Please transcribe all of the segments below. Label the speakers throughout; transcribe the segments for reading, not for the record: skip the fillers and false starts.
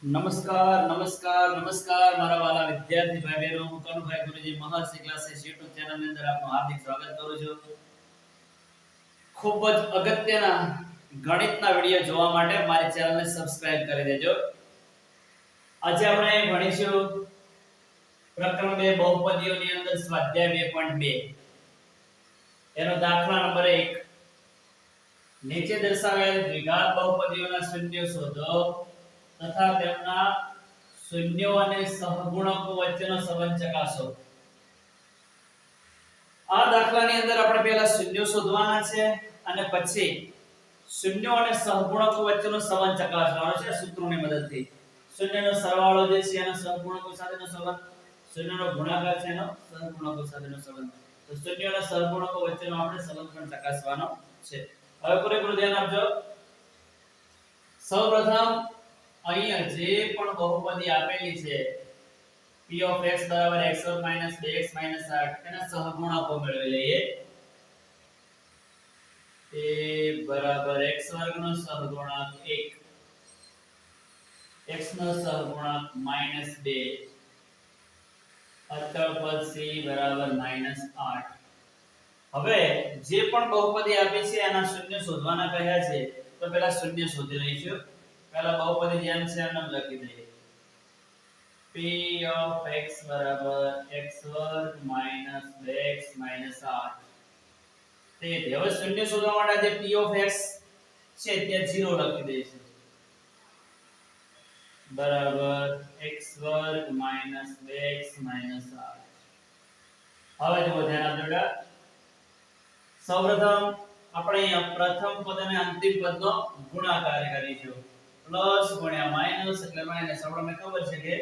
Speaker 1: નમસ્કાર મારા વાલા વિદ્યાર્થી ભાઈ બહેનો હું કનુભાઈ ગુરુજી મહર્ષિ ક્લાસીસ YouTube ચેનલ ની અંદર આપનું હાર્દિક સ્વાગત કરું છું. ખૂબ જ અગત્યના ગણિતના વિડિયો જોવા માટે મારી ચેનલને સબસ્ક્રાઇબ કરી દેજો. આજે આપણે ભણીશું પ્રકરણ 2 બહુપદીઓની અંદર સ્વાધ્યાય 2.2 એનો દાખલા નંબર 1 નીચે દર્શાવેલ દ્વિઘાત બહુપદીઓના શૂન્ય શોધો તથા તેમના શૂન્યો અને સહગુણકો વચ્ચેનો સંબંધ ચકાસો. આ દાખલાની અંદર આપણે પહેલા શૂન્યો શોધવાના છે અને પછી શૂન્યો અને સહગુણકો વચ્ચેનો સંબંધ ચકાસવાનો છે સૂત્રોની મદદથી. શૂન્યનો સરવાળો જે છે એનો સહગુણકો સાથેનો સંબંધ, શૂન્યનો ગુણાકાર છે એનો સહગુણકો સાથેનો સંબંધ. તો શૂન્ય અને સહગુણકો વચ્ચેનો આપણે સંબંધ પણ ચકાસવાનો છે. હવે પૂરેપૂરું ધ્યાન આપજો. સૌપ્રથમ અહીંયા જે પણ બહુપદી આપેલી છે p of x બરાબર x વર્ગ માઈનસ 2x માઈનસ 8 એના સહગુણકો મેળવી લઈએ. a બરાબર x વર્ગ નો સહગુણક 1, x નો સહગુણક માઈનસ 2, અચળ પદ c બરાબર માઈનસ 8. હવે જે પણ બહુપદી આપી છે એના શૂન્ય શોધવાના કહ્યા છે તો પહેલા શૂન્ય શોધી લઈશું. પહેલા બહુપદી જેમ છે એમ લખી દઈએ. p of x બરાબર x વર્ગ માઈનસ 2x માઈનસ 8. તેથી હવે શૂન્ય શોધવા માટે જે p of x છે ત્યાં 0 લખી દઈશું. બરાબર x વર્ગ માઈનસ 2x માઈનસ 8. હવે જો ધ્યાન આપજો. સૌપ્રથમ આપણે અહીંયા પ્રથમ પદ અને અંતિમ પદનો ગુણાકાર કરીશું. પ્લસ ગુણ્યા માઈનસ એટલે માઈનસ. આપણને ખબર છે કે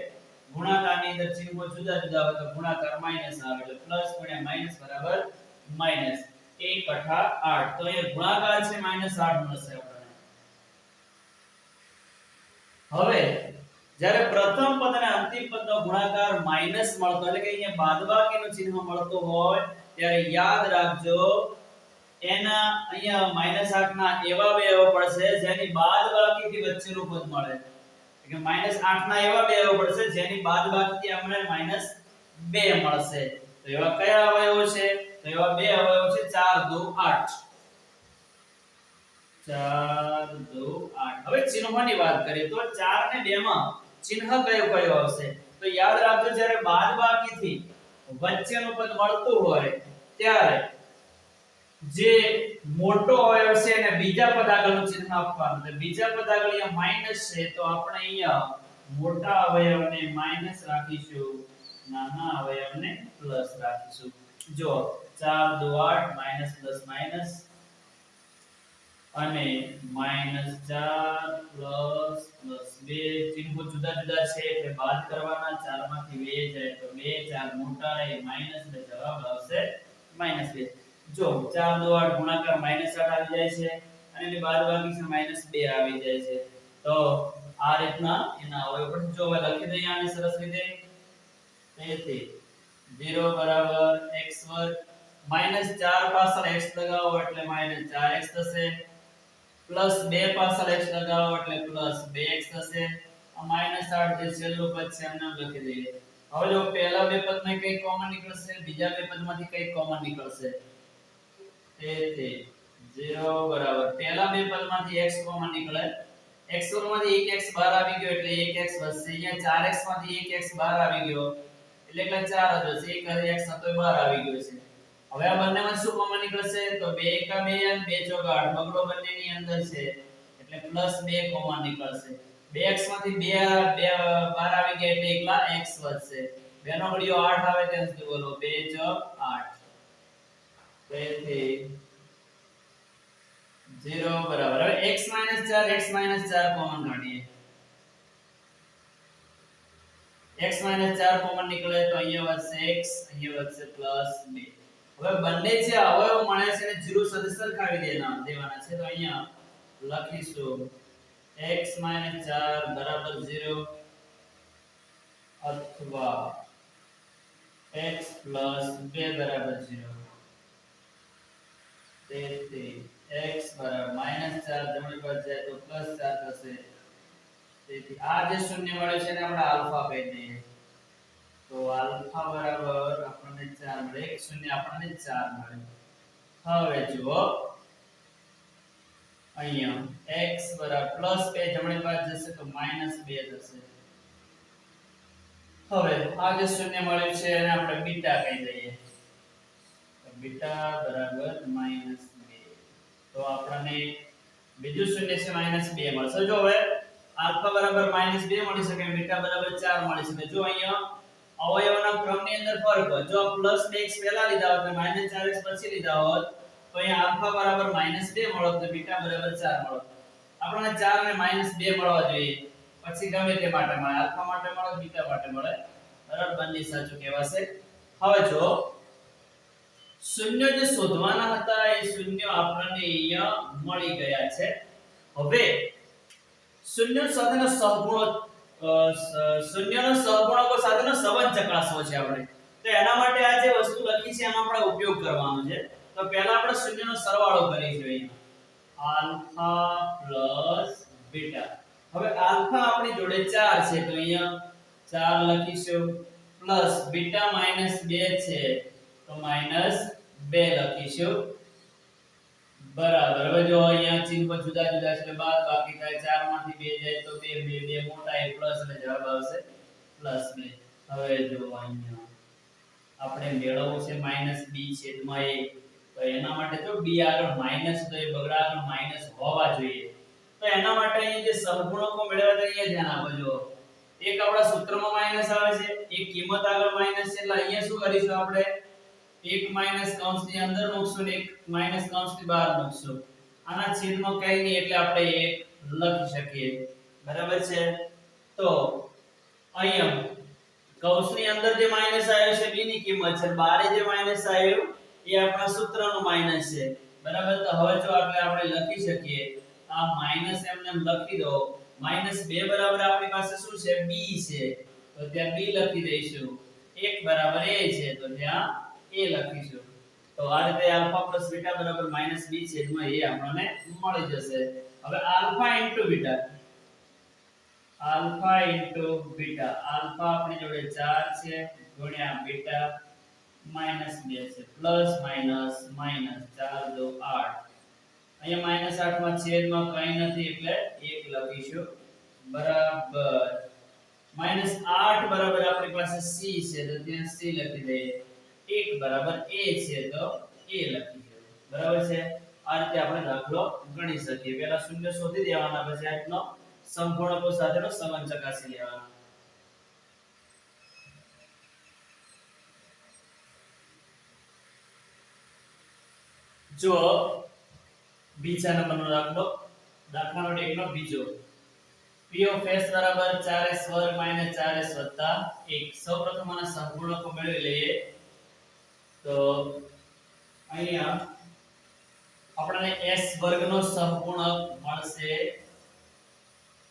Speaker 1: ગુણાકારની અંદર ચિહ્નો જુદા જુદા હોય તો ગુણાકાર માઈનસ આવે એટલે પ્લસ ગુણ્યા માઈનસ બરાબર માઈનસ 1 અઠા 8. તો અહીંયા ગુણાકાર છે -8 મળશે આપણને. હવે જ્યારે પ્રથમ પદ અને અંતિમ પદનો ગુણાકાર માઈનસ મળતો એટલે કે અહીંયા બાદબાકીનું ચિહ્ન મળતું હોય ત્યારે યાદ રાખજો એના અહીંયા -8 ના એવા બે અવયવ પડશે જેની બાદબાકીથી વચ્ચેનું પદ મળે. કે -8 ના એવા બે અવયવ પડશે જેની બાદબાકીથી આપણે -2 મળશે. તો એવા કયા અવયવો છે? તો એવા બે અવયવો છે 4 2 8. 4 2 8. હવે ચિહ્નોની વાત કરીએ તો 4 ને 2 માં ચિહ્ન કયો કયો આવશે? તો યાદ રાખજો જ્યારે બાદબાકીથી વચ્ચેનું પદ મળતું હોય ત્યારે જે મોટો અવયવ છે એને બીજા પદ આગળનું ચિહ્ન આપવાનું. તો બીજા પદ આગળ અહીંયા માઈનસ છે તો આપણે અહીંયા મોટા અવયવને માઈનસ રાખીશું, નાના અવયવને પ્લસ રાખીશું. જો 4 2 8 માઈનસ પ્લસ માઈનસ અને -4 પ્લસ પ્લસ 2 ચિહ્નો જુદા જુદા છે એટલે બાદ કરવાના. 4 માંથી 2 જાય તો 2, 4 મોટા રહે માઈનસ એટલે જવાબ આવશે -2. જો 4 2 8 ગુણાકાર -8 આવી જાય છે અને એની બાદબાકી છે -2 આવી જાય છે. તો આ રીતના એના અવયવ પણ જો હવે લખી દઈએ આને સરસ રીતે. તેથી 0 બરાબર x વર્ગ -4 પાછળ x લગાવો એટલે -4x થશે, +2 પાછળ x લગાવો એટલે +2x થશે. આ -8 જે છેલ્લું પદ છે એમને લખી દઈએ. હવે જો પહેલા બે પદમાં કઈ કોમન નીકળશે, બીજા બે પદમાંથી કઈ કોમન નીકળશે. તેથી 0 બરાબર પહેલા બે પદમાંથી x કોમન નીકળે. x વર્ગમાંથી 1x બહાર આવી ગયો એટલે 1x વધશે. અહીંયા 4x માંથી 1x બહાર આવી ગયો એટલે 4 જ હશે. 1x હતો એ બહાર આવી ગયો છે. હવે આ બંનેમાં શું કોમન નીકળશે? તો 2 એકા 2 અને 2 ચોકા 8 બગડો બંનેની અંદર છે એટલે +2 કોમન નીકળશે. 2x માંથી 2 બહાર આવી ગયા એટલે એકલા x વધશે. 2 નો ઘડિયો 8 આવે ત્યાં સુધી બોલો 2 ચોક 8. તેથી 0 બરાબર. હવે x 4 કોમન કાઢીએ. x 4 કોમન નીકળે તો અહીંયા વધશે x, અહીંયા વધશે +2. હવે બંને જે અવયવ મળે છે એને 0 સાથે સરખાવી દેવાના છે. તો અહીંયા લખીશું x 4 બરાબર 0 અથવા x 2 બરાબર 0. તેથી x બરાબર -4 જમણી બાજુ જાય તો +4 થશે તેથી આ જે શૂન્ય મળે છે એને આપણે આલ્ફા કહી દઈએ. તો આલ્ફા બરાબર આપણને 4 મળે. એક શૂન્ય આપણને 4 મળે. હવે જુઓ અહીંયા x બરાબર +2 જમણી બાજુ જશે તો -2 થશે. હવે આ જે શૂન્ય મળ્યું છે એને આપણે બીટા કહી દઈએ. તો બીટા બરાબર -2. તો આપણને બીજું શૂન્ય છે -2 મળશે. જો હવે આલ્ફા બરાબર -2 મળી શકે, બીટા બરાબર 4 મળી શકે. જો અહીંયા અવયવોના ક્રમની અંદર ફરક હોય. જો +2x પહેલા લીધા હોત અને -4x પછી લીધા હોત તો અહીંયા આલ્ફા બરાબર -2 મળત તો બીટા બરાબર 4 મળત. આપણને 4 ને -2 મળવા જોઈએ. પછી ગમે તે માટે મળે, આલ્ફા માટે મળે, બીટા માટે મળે. બરાબર, બંને સાચું કહેવાશે. હવે જો શૂન્ય જે શોધવાના હતા એ શૂન્ય આપણને અહીંયા મળી ગયા છે. હવે શૂન્ય સાથેનો સહગુણક શૂન્યનો સહગુણકો સાથેનો સંબંધ ચકાસવો છે આપણે. તો એના માટે આ જે વસ્તુ લખી છે એનો આપણે ઉપયોગ કરવાનો છે. તો પહેલા આપણે શૂન્યનો સરવાળો કરીશું અહીંયા. Alpha plus beta. હવે આલ્ફા આપણી જોડે 4 છે તો અહીંયા 4 લખીશું પ્લસ બીટા -2 છે તો -2 લખીશું. બરાબર. હવે જો અહીંયા ચિહ્ન જુદા જુદા છે એટલે બાદ બાકી થાય. 4 માંથી 2 જાય તો 2 2 મોટા એ પ્લસ અને જવાબ આવશે +2. હવે જો અહીંયા આપણે મેળવવું છે -b/a. તો એના માટે જો b આગળ માઈનસ તો એ બગડા આગળ માઈનસ હોવા જોઈએ. તો એના માટે અહીંયા જે સહગુણકો મેળવ્યા છે અહીંયા ધ્યાન આપજો. એક આપણા સૂત્રમાં માઈનસ આવે છે, એક કિંમત આગળ માઈનસ છે એટલે અહીંયા શું કરીશું આપણે એક માઈનસ કૌંસની અંદર મૂકશું ને એક માઈનસ કૌંસની બહાર મૂકશું. આના છેદમાં કઈ નહીં એટલે આપણે 1 લખી શકીએ. બરાબર છે. તો અહીંયા કૌંસની અંદર જે માઈનસ આવ્યું છે b ની કિંમત છે, બહાર જે માઈનસ આવ્યું એ આપણા સૂત્રનું માઈનસ છે. બરાબર. તો હવે જો આપણે લખી શકીએ આ માઈનસ એમને લખી દો. -2 બરાબર આપણી પાસે શું છે b છે તો ત્યાં b લખી દઈશું. 1 બરાબર a છે તો ત્યાં a લખીશું. તો આ રીતે આલ્ફા પ્લસ બીટા બરાબર -b છેદમાં a આપણને મળી જશે. હવે alpha into beta, alpha into beta, alpha આપણી જોડે 4 છે ગુણ્યા બીટા -2 છે પ્લસ માઈનસ માઈનસ 4 2 8. અહીંયા -8 માં છેદમાં કંઈ નથી એટલે 1 લખીશું. બરાબર. -8 બરાબર આપણી પાસે c છે તો ત્યાં c લખી દઈએ. 1 બરાબર a છે તો a લખીશું. બરાબર છે. આ રીતે આપણે દાખલો ગણી શકીએ. પહેલા શૂન્ય શોધી દેવાના, પછી આજનો સંપૂર્ણકો સાથેનો સંબંધ ચકાસી લેવાનો. જો બીજા નંબરનો દાખલો, દાખલા નંબર 1 નો બીજો. p of s બરાબર 4s વર્ગ 4s 1. સૌપ્રથમ આના સંપૂર્ણકો મેળવી લઈએ. તો અહીંયા આપણને s વર્ગનો સંપૂર્ણક મળશે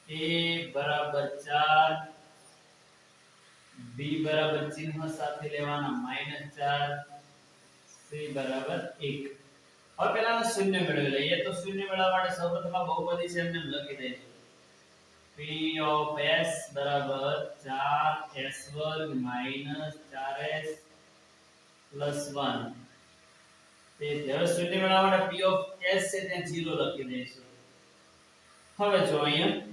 Speaker 1: a બરાબર 4, b બરાબર ચિહ્ન સાથે લેવાના -4, c બરાબર 1. હવે પહેલા શૂન્ય મેળવી લઈએ. તો શૂન્ય મેળવવા માટે સૌપ્રથમ બહુપદી છે એમને લખી દઈશું. p of s બરાબર 4s વર્ગ 4s પ્લસ 1. તે હવે શૂન્ય મેળવવા માટે p of s છે ત્યાં 0 લખી દઈશું. હવે જો અહીંયા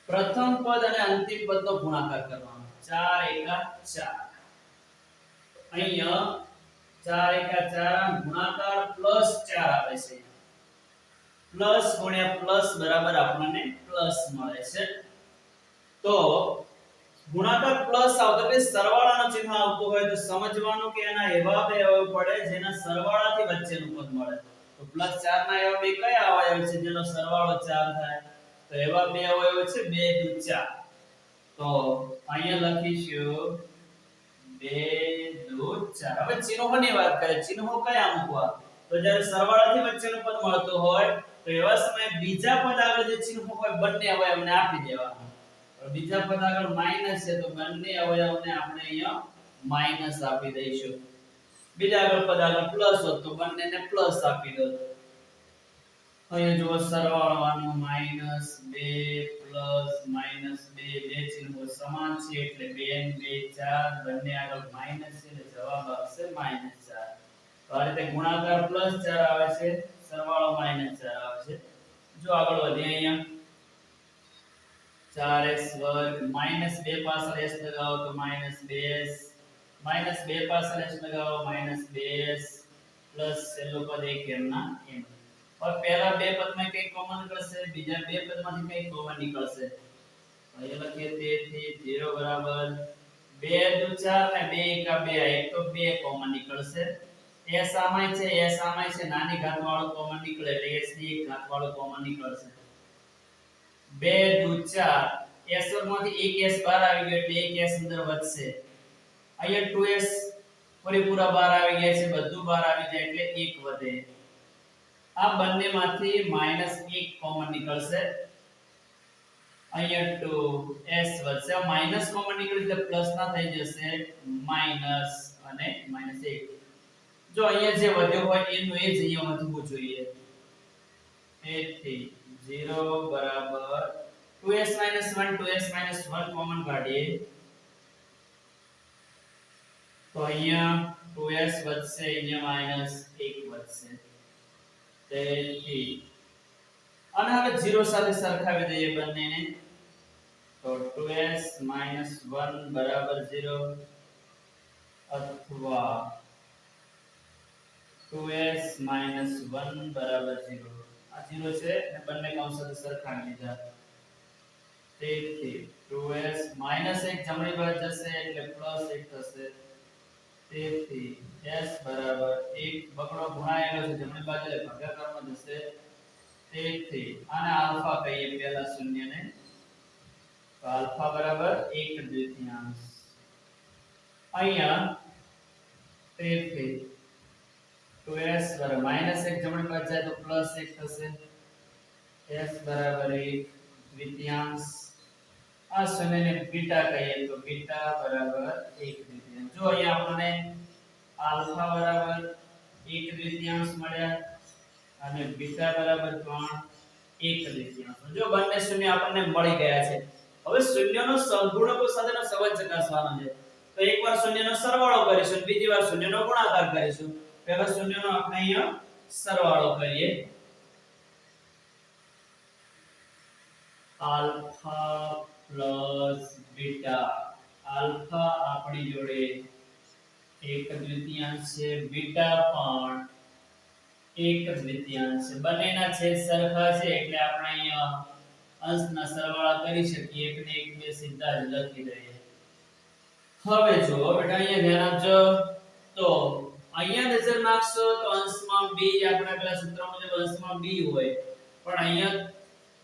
Speaker 1: પ્રથમ પદ અને અંતિમ પદનો ગુણાકાર કરવાનો. 4 × 4. અહીંયા 4 × 4 ગુણાકાર +4 આવે છે. પ્લસ ગુણ્યા પ્લસ બરાબર આપણને પ્લસ મળે છે. તો ગુણાકાર પ્લસ આવતો એટલે સરવાળાનું ચિહ્ન આવતું હોય તો સમજવાનું કે એના એવા બે અવયવ પડે જેના સરવાળાથી વચ્ચેનું પદ મળે. તો +4 ના એવા બે કયા અવયવ છે જેનો સરવાળો 4 થાય? તો એવા બે અવયવ છે 2 × 4. તો અહીંયા લખીશું 2 × 4. હવે ચિહ્નોની વાત કરીએ. ચિહ્નો કયા મૂકવા? તો જ્યારે સરવાળાથી વચ્ચેનું પદ મળતું હોય તો એવા સમયે બીજા પદ આગળ જે ચિહ્ન હોય બંને અવયવને આપી દેવાના. બીજા પદ આગળ માઈનસ છે તો બંને અવયવને આપણે અહીંયા માઈનસ આપી દઈશું. બીજા આગળ પદ આગળ પ્લસ હોત તો બંનેને પ્લસ આપી દો. અહીંયા જો સરવાળવાનો -2 + -2 બે ચિહ્નો સમાન છે એટલે 2 ને 2 4 બંને આગળ માઈનસ છે એટલે જવાબ આવશે -4. તો આ રીતે ગુણાકાર +4 આવે છે, સરવાળો -4 આવે છે. જો આગળ વધીએ અહીંયા 4x² -2 પાછળ s લગાવો તો -2s -2 પાછળ s લગાવો -2s પ્લસ છેલ્લો પદ એક એમના એમ. હવે પહેલા બે પદમાં કઈ કોમન નીકળશે, બીજા બે પદમાંથી કઈ કોમન નીકળશે? અહીં લખીએ તેથી 0 બરાબર 2 દુ 4 ને 2 એકા 2 એક તો 2 કોમન નીકળશે. s આમાંય છે નાની ઘાત વાળો કોમન નીકળે એટલે s ની એક ઘાત વાળો કોમન નીકળશે. 2 દુ 4 s વર્ગમાંથી એક s બહાર આવી ગયો એટલે એક s અંદર વધશે. અહીંયા 2s પૂરેપૂરા બહાર આવી ગયા છે, બધું બહાર આવી જાય એટલે 1 વધે. આ બંનેમાંથી -1 કોમન નીકળશે. અહીંયા 2s વધશે. આ માઈનસ કોમન નીકળે એટલે પ્લસ ના થઈ જશે માઈનસ અને -1. જો અહીંયા જે વધ્યો હોય એનું એ જ અહીંયા વધવું જોઈએ. તેથી 0 બરાબર 2s 1 કોમન કાઢીએ તો અહીંયા 2s વધશે, અહીંયા -1 વધશે. તેથી અને હવે 0 સાથે સરખાવી દઈએ બંનેને તો 2s 1 બરાબર 0 અથવા 2s 1 બરાબર 0. આ 0 છે અને બંને કૌંસ સાથે સરખાવી દીધા. તેથી 2s -1 જમણી બાજુ જશે એટલે +1 થશે. તેથી s બરાબર 1 બગડો ગુણાયેલો છે જમણી બાજુ એટલે ભાગાકારમાં જશે. તેથી આને આલ્ફા કહીએ પહેલા શૂન્યને તો આલ્ફા બરાબર 1/2. અહીંયા તેથી 2s બરાબર -1 જમણી બાજુ જાય તો +1 થશે. s બરાબર 1/2. આ શૂન્યને બીટા કહીએ તો બીટા બરાબર 1/2. જો અહીંયા આપણને આલ્ફા બરાબર 1/2 મળ્યા અને બીટા બરાબર 1/2. જો બંને શૂન્ય આપણને મળી ગયા છે. હવે શૂન્યનો સહગુણકો સાથેનો સંબંધ ચકાસવાનો છે. તો એકવાર શૂન્યનો સરવાળો કરીશું, બીજી વાર શૂન્યનો ગુણાકાર કરીશું. પહેલા શૂન્યનો આપણે અહીંયા સરવાળો કરીએ. Alpha plus beta. આલ્ફા આપણી જોડે 1/2 છે, બીટા પણ 1/2 છે. બંનેના છેદ સરખા છે એટલે આપણે અહીંયા અંશના સરવાળા કરી શકીએ. 1 ને 1 બે સીધા જ લખી દઈએ. હવે જો બેટા અહીંયા ધ્યાન આપજો. તો અહીંયા નજર નાખશો તો અંશમાં b આપણા પેલા સૂત્ર મુજબ અંશમાં b હોય, પણ અહીંયા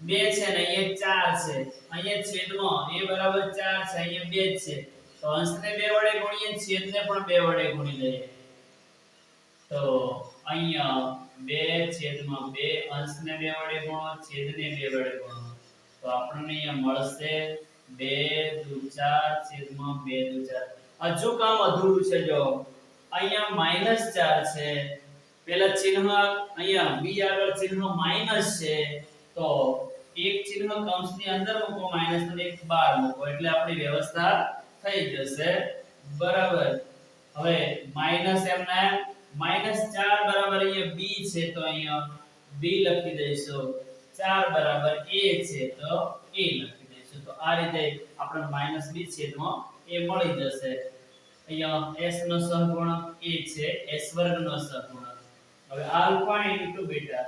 Speaker 1: 2 છે ને અહીંયા 4 છે. અહીંયા છેદમાં a બરાબર 4 છે, અહીંયા 2 છે. તો અંશને 2 વડે ગુણીએ, છેદને પણ 2 વડે ગુણી દઈએ. તો અહીંયા 2/2 અંશને 2 વડે ગુણો, છેદને 2 વડે ગુણો તો આપણને અહીંયા મળશે 2 દુ 4 છેદમાં 2 દુ 4. હજુ કામ અધૂરું છે. જો અહીંયા -4 છે, પેલા ચિહ્ન અહીંયા b આગળ ચિહ્ન માઈનસ છે તો એક ચિહ્ન કૌંસની અંદર મૂકો માઈનસ અને એક બહાર મૂકો એટલે આપણી વ્યવસ્થા થઈ જશે. બરાબર. હવે માઈનસ એમના -4 બરાબર અહીંયા b છે તો અહીંયા b લખી દઈશું. 4 બરાબર a છે તો a લખી દઈશું. તો આ રીતે આપણને -b છેદમાં a મળી જશે. અહીંયા s નો સહગુણક a છે, s વર્ગ નો સહગુણક. હવે આલ્ફા * બીટા.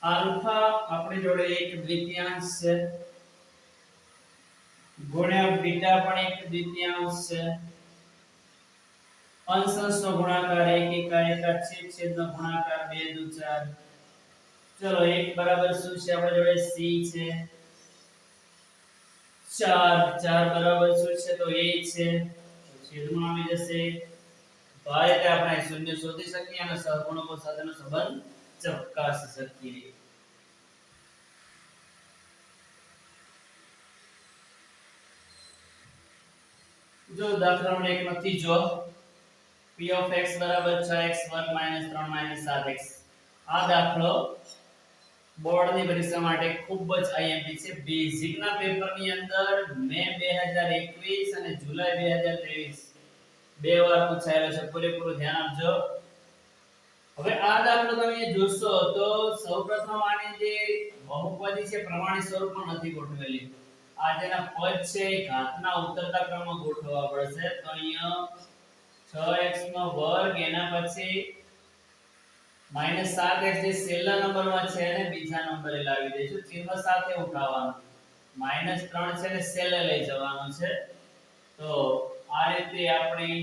Speaker 1: આલ્ફા આપણી જોડે 1/2 છે ગુણ્યા બીટા પણ 1/2 છે. અંશ અંશનો ગુણાકાર 1 એકા એકા છેદ છેદનો ગુણાકાર 2 દુ 4. ચલો 1 બરાબર શું છે આપણી જોડે c છે. 4 બરાબર શું છે તો a છે, છેદમાં આવી જશે. તો આ રીતે આપણે શૂન્ય શોધી શકીએ અને સહગુણકો સાથેનો સંબંધ ચકાસી શકીએ. જો દાખલા નંબર 1 નથી જો p of x બરાબર 6x2 3 7x. આ દાખલો બોર્ડની પરીક્ષા માટે ખૂબ જ આઈએમપી છે. બેઝિક ના પેપરની અંદર મે 2021 અને જુલાઈ 2023 બે વાર પૂછાયેલો છે. પૂરેપૂરું ધ્યાન આપજો. હવે આ દાખલો તમે જોશો તો સૌપ્રથમ આની જે બહુપદી છે પ્રમાણિત સ્વરૂપમાં નથી ગોઠવેલી. આ જેના પદ છે એ ઘાતના ઉતરતા ક્રમમાં ગોઠવવા પડશે. તો અહીંયા 6x નો વર્ગ એના પછી -7x જે છેલ્લા નંબરમાં છે એને બીજા નંબરે લાવી દઈશું. ચિહ્ન સાથે ઉઠાવવાનું. -3 છે ને છેલ્લે લઈ જવાનું છે. તો આ રીતે આપણી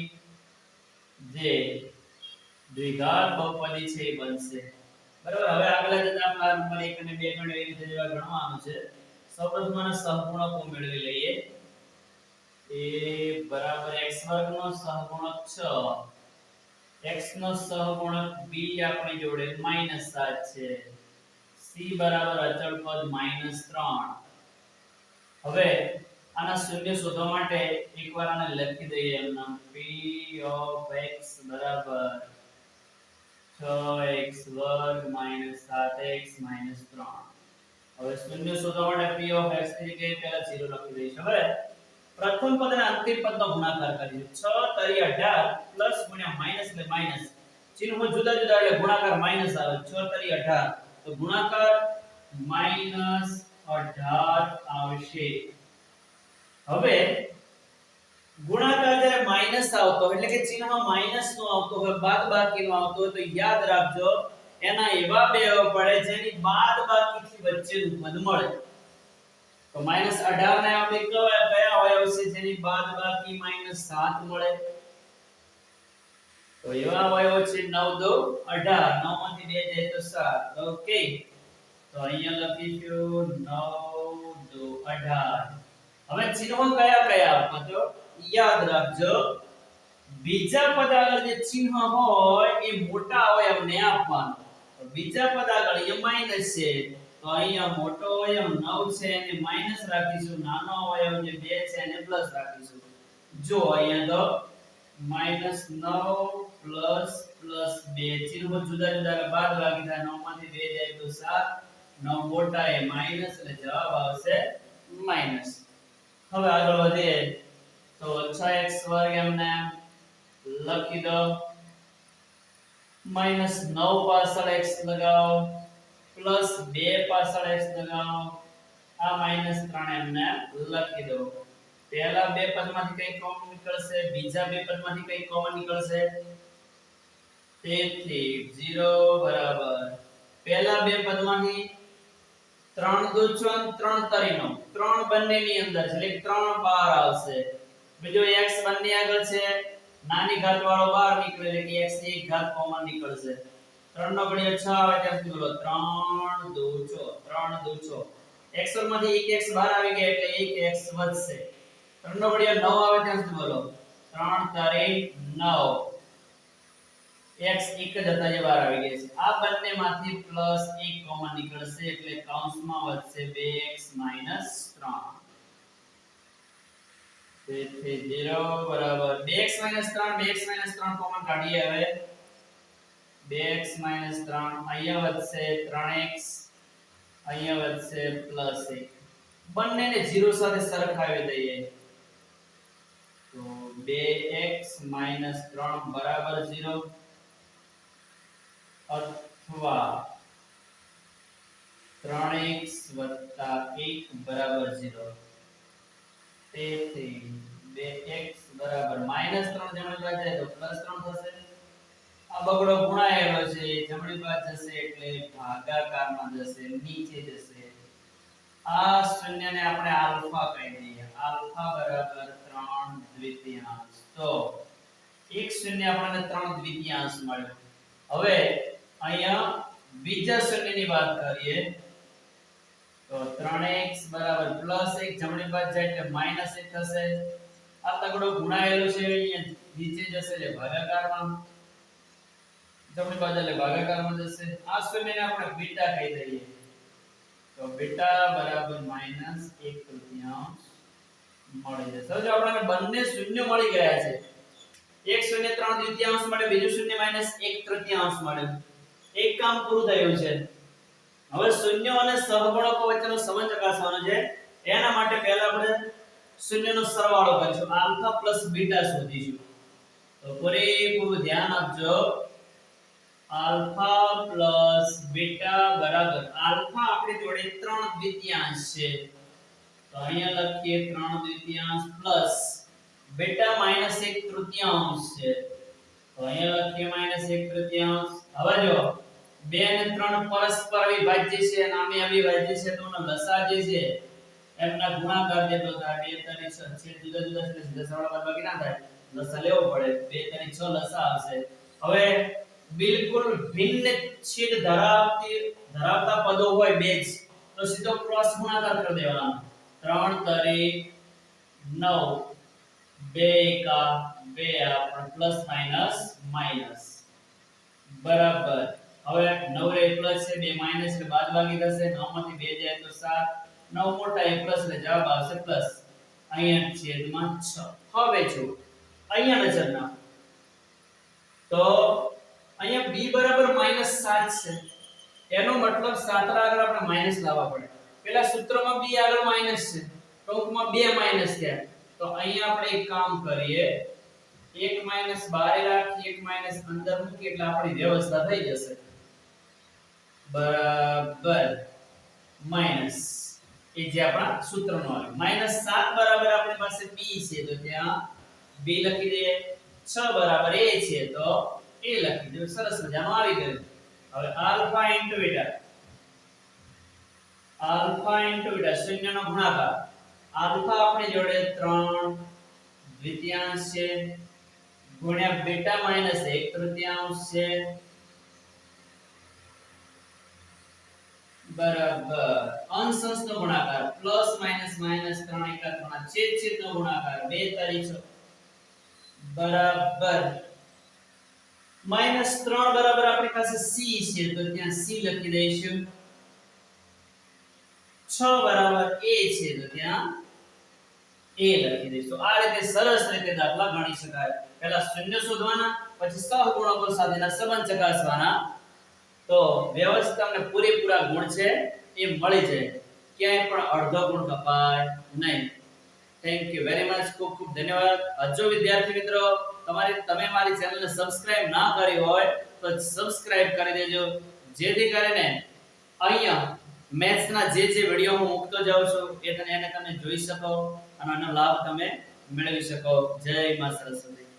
Speaker 1: જે દ્વિઘાત બહુપદી છે એ બનશે. બરાબર. હવે આગળ જતા આપણે નંબર 1 અને 2 ગણ એવી રીતે જેવા ગણવાનું છે. સૌપ્રથમ આને સહગુણકો મેળવી લઈએ. a બરાબર x વર્ગ નો સહગુણક 6, x નો સહગુણક b આપણી જોડે -7 છે, c બરાબર અચળ પદ -3. હવે આના શૂન્ય શોધવા માટે એકવાર આને લખી દઈએ એમના p of x બરાબર 6x વર્ગ -7x -3. હવે શૂન્ય શોધવા માટે p of x ની જગ્યાએ પહેલા 0 લખી દઈશું. હવે પ્રથમ પદ અને અંતિમ પદનો ગુણાકાર કરીશું. 6 તરી 18 પ્લસ ગુણ્યા માઈનસ એટલે માઈનસ. ચિહ્નો જુદા જુદા એટલે ગુણાકાર માઈનસ આવે. 6 તરી 18 તો ગુણાકાર -18 આવશે. હવે ગુણાકાર જ્યારે માઈનસ આવતો એટલે કે ચિહ્નમાં માઈનસ નો આવતો હોય બાદબાકી નો આવતો હોય તો યાદ રાખજો એના એવા બે પડે જેની બાદબાકીથી વચ્ચેનું પદ મળે. તો -18 ને આપણે કયા અવયવ છે જેની બાદબાકી -7 મળે? તો એવા અવયવ છે 9 2 18. 9 માંથી 2 જાય તો 7. ઓકે. તો અહીંયા લખીશું 9 2 18. હવે ચિહ્નો કયા કયા આપવા તો યાદ રાખજો. બીજા પદ આગળ જે ચિહ્ન હોય એ મોટા અવયવને આપવાનું. તો બીજા પદ આગળ એ માઈનસ છે તો અહીંયા મોટો અવયવ 9 છે એને માઈનસ રાખીશું, નાનો અવયવ જે 2 છે એને પ્લસ રાખીશું. જો અહીંયા તો -9 પ્લસ 2 ચિહ્નો જુદા જુદા એટલે બાદબાકી થાય. 9 માંથી 2 જાય તો 7. 9 મોટા એ માઈનસ એટલે જવાબ આવશે માઈનસ. હવે આગળ વધીએ તો 6x વર્ગ એમને લખી દો. -9 પાછળ x લગાવો પ્લસ 2 પાછળ x લગાવો. આ -3 એમને લખી દો. પહેલા બે પદમાંથી કઈ કોમન નીકળશે, બીજા બે પદમાંથી કઈ કોમન નીકળશે? તેથી 0 બરાબર પહેલા બે પદમાંથી 3 2 6 3 તરી 9 3 બંનેની અંદર છે એટલે 3 બહાર આવશે. બીજો x બંને આગળ છે નાની ઘાત વાળો બહાર નીકળે એટલે કે x ની એક ઘાત કોમન નીકળશે. 3 નો ઘડિયો 6 આવે ત્યાં સુધી બોલો 3 2 6 3 2 6. x માંથી એક x બહાર આવી ગયા એટલે એક x વધશે. 3 નો ઘડિયો 9 આવે ત્યાં સુધી બોલો 3 તરી 9. x એક જ હતા જે બહાર આવી ગયા છે. આ બંનેમાંથી +1 કોમન નીકળશે એટલે કૌંસમાં વધશે 2x - 3. તેથી 0 બરાબર 2x - 3 2x - 3 કોમન કાઢીએ. હવે 2x - 3 અહીંયા વધશે 3x અહીંયા વધશે +1. બંનેને 0 સાથે સરખાવી દઈએ તો 2x - 3 બરાબર 0 અથવા 3x + 1 બરાબર 0. તેથી 2x બરાબર -3 જમણી બાજુ જાય તો +3 થશે. આ બગડો ગુણાયેલો છે જમણી બાજુ જશે એટલે ભાગાકારમાં જશે, નીચે જશે. આ શૂન્યને આપણે આલ્ફા કહી દઈએ. આલ્ફા બરાબર 3 દ્વિતીયાંશ. તો એક શૂન્ય આપણને 3 દ્વિતીયાંશ મળ્યો. હવે અહીંયા બીજા શૂન્યની વાત કરીએ તો 3x બરાબર +1 જમણી બાજુ જાય એટલે -1 થશે. આ તગડો ગુણાયેલો છે અહીંયા નીચે જશે એટલે ભાગાકારમાં, જમણી બાજુ એટલે ભાગાકારમાં જશે. આ શૂન્યને આપણે બીટા કહી દઈએ તો બીટા બરાબર -1/3 મળી જશે. જો આપણને બંને શૂન્ય મળી ગયા છે. એક શૂન્ય 3 દ્વિતીયાંશ મળે, બીજું શૂન્ય -1/3 મળે. એક કામ પૂરું થયું છે. હવે શૂન્ય અને સહગુણકો વચ્ચેનો સંબંધ ચકાસવાનો છે એના માટે પહેલા આપણે શૂન્યનો સરવાળો કરીશું આલ્ફા પ્લસ બીટા શોધીશું તો પૂરેપૂરું ધ્યાન આપજો આલ્ફા પ્લસ બીટા બરાબર આલ્ફા આપણી જોડે 3 દ્વિતીયાંશ છે તો અહીંયા લખીએ 3 દ્વિતીયાંશ પ્લસ બીટા માઈનસ 1 તૃતીયાંશ છે તો અહીંયા લખીએ માઈનસ 1 તૃતીયાંશ હવે જો 2 અને 3 પરસ્પર અવિભાજ્ય છે અને આમે અવિભાજ્ય છે તો એનો લસા જે છે એમના ગુણાકાર જેટલો થાય 2 તરી 6 છે જુદા જુદા છે સીધા સરવાળા બાદબાકી ના થાય લસા લેવો પડે 2 તરી 6 લસા આવશે હવે બિલકુલ ભિન્ન છેદ ધરાવતા પદો હોય બે જ તો સીધો ક્રોસ ગુણાકાર કરી દેવાનો 3 તરી 9 2 એકા 2 આ પ્લસ માઈનસ માઈનસ બરાબર હવે 9 રે પ્લસ છે 2 માઈનસ એટલે બાદબાકી થશે 9 માંથી 2 જાય તો 7 9 મોટા એ પ્લસ એટલે જવાબ આવશે પ્લસ અહીંયા છેદમાં 6 હવે જો અહીંયા નજર નાખો તો અહીંયા b બરાબર -7 છે એનો મતલબ 7 આગળ આપણે માઈનસ લાવવા પડે પેલા સૂત્રમાં b આગળ માઈનસ છે ટૂંકમાં 2 માઈનસ થયા તો અહીંયા આપણે એક કામ કરીએ 1 માઈનસ બહાર રાખી 1 માઈનસ અંદર મૂકી એટલે આપણી વ્યવસ્થા થઈ જશે બરાબર માઈનસ એ જે આપણા સૂત્રનો આવે -7 બરાબર આપણી પાસે b છે તો ત્યાં b લખી દઈએ 6 બરાબર a છે તો a લખી દઈએ સરસ મજાનું આવી ગયું હવે આલ્ફા ઇન્ટુ બીટા શૂન્યનો ગુણાકાર આલ્ફા આપણી જોડે 3 દ્વિતીયાંશ છે ગુણ્યા બીટા માઈનસ 1 તૃતીયાંશ છે બરાબર અંશ અંશનો ગુણાકાર પ્લસ માઈનસ માઈનસ 3 એકા 3 છેદ છેદનો ગુણાકાર 2 તરી 6 બરાબર -3 બરાબર આપણી પાસે c છે તો ત્યાં c લખી દઈશું 6 બરાબર a છે તો ત્યાં a લખી દઈશું આ રીતે સરસ રીતે દાખલા ગણી શકાય પહેલા શૂન્ય શોધવાના પછી સહગુણકો સાથેના સંબંધ ચકાસવાના તો વ્યવસ્થિત તમને પૂરેપૂરા ગુણ છે એ મળી જાય ક્યાંય પણ અડધો ગુણ કપાય નહીં થેન્ક યુ વેરી મચ ખૂબ ખૂબ ધન્યવાદ હજુ વિદ્યાર્થી મિત્રો તમે મારી ચેનલને સબસ્ક્રાઇબ ના કરી હોય તો સબસ્ક્રાઇબ કરી દેજો જેથી કરીને અહીંયા મેથ્સના જે વિડિયો હું મૂકતો જાઉં છું એને તમે જોઈ શકો અને આનો લાભ તમે મેળવી શકો જય મા સરસ્વતી